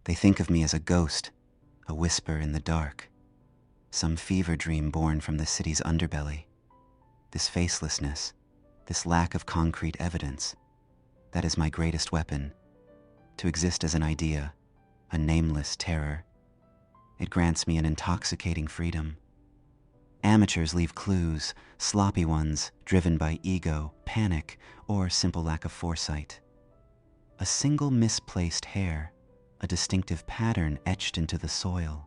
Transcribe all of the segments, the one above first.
They think of me as a ghost, a whisper in the dark, some fever dream born from the city's underbelly. This facelessness, this lack of concrete evidence, that is my greatest weapon, to exist as an idea, a nameless terror. It grants me an intoxicating freedom. Amateurs leave clues, sloppy ones driven by ego, panic, or simple lack of foresight. A single misplaced hair, a distinctive pattern etched into the soil,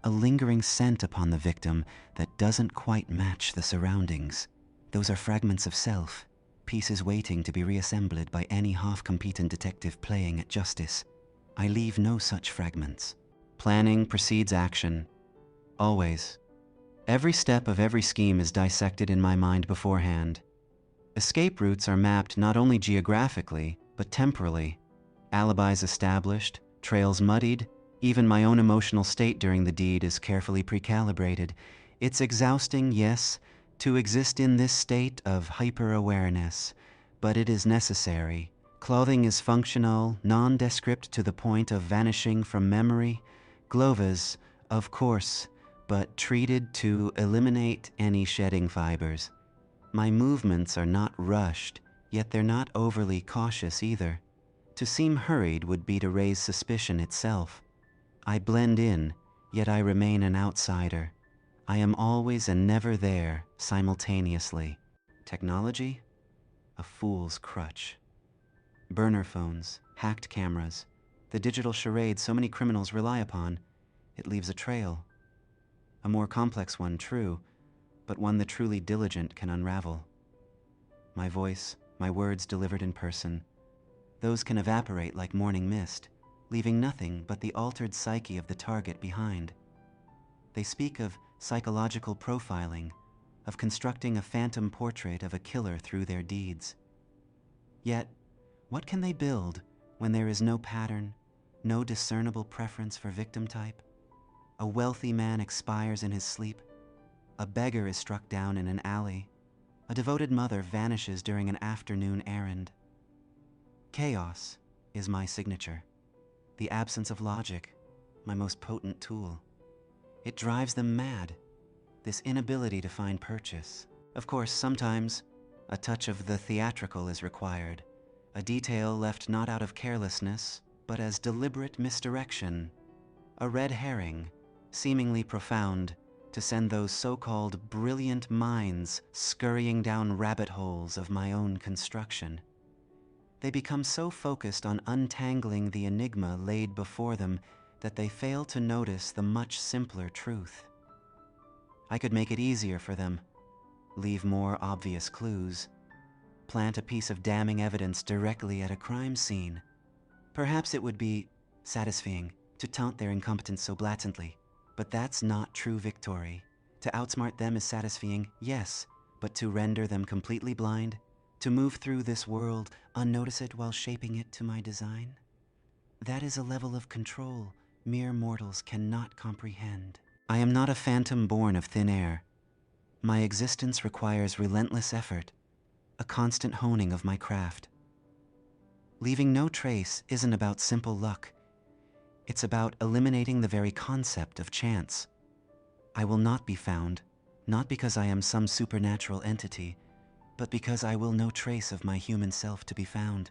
a lingering scent upon the victim that doesn't quite match the surroundings. Those are fragments of self, pieces waiting to be reassembled by any half-competent detective playing at justice. I leave no such fragments. Planning precedes action. Always. Every step of every scheme is dissected in my mind beforehand. Escape routes are mapped not only geographically, but temporally. Alibis established, trails muddied, even my own emotional state during the deed is carefully precalibrated. It's exhausting, yes, to exist in this state of hyper-awareness, but it is necessary. Clothing is functional, nondescript to the point of vanishing from memory. Gloves, of course, but treated to eliminate any shedding fibers. My movements are not rushed, yet they're not overly cautious either. To seem hurried would be to raise suspicion itself. I blend in, yet I remain an outsider. I am always and never there, simultaneously. Technology? A fool's crutch. Burner phones, hacked cameras, the digital charade so many criminals rely upon. It leaves a trail. A more complex one, true, but one the truly diligent can unravel. My voice, my words delivered in person, those can evaporate like morning mist, leaving nothing but the altered psyche of the target behind. They speak of psychological profiling, of constructing a phantom portrait of a killer through their deeds. Yet, what can they build when there is no pattern, no discernible preference for victim type? A wealthy man expires in his sleep. A beggar is struck down in an alley. A devoted mother vanishes during an afternoon errand. Chaos is my signature. The absence of logic, my most potent tool. It drives them mad, this inability to find purchase. Of course, sometimes a touch of the theatrical is required, a detail left not out of carelessness, but as deliberate misdirection. A red herring, seemingly profound, to send those so-called brilliant minds scurrying down rabbit holes of my own construction. They become so focused on untangling the enigma laid before them that they fail to notice the much simpler truth. I could make it easier for them, leave more obvious clues, plant a piece of damning evidence directly at a crime scene. Perhaps it would be satisfying to taunt their incompetence so blatantly, but that's not true victory. To outsmart them is satisfying, yes, but to render them completely blind, to move through this world unnoticed while shaping it to my design? That is a level of control mere mortals cannot comprehend. I am not a phantom born of thin air. My existence requires relentless effort, a constant honing of my craft. Leaving no trace isn't about simple luck. It's about eliminating the very concept of chance. I will not be found, not because I am some supernatural entity, but because I will no trace of my human self to be found.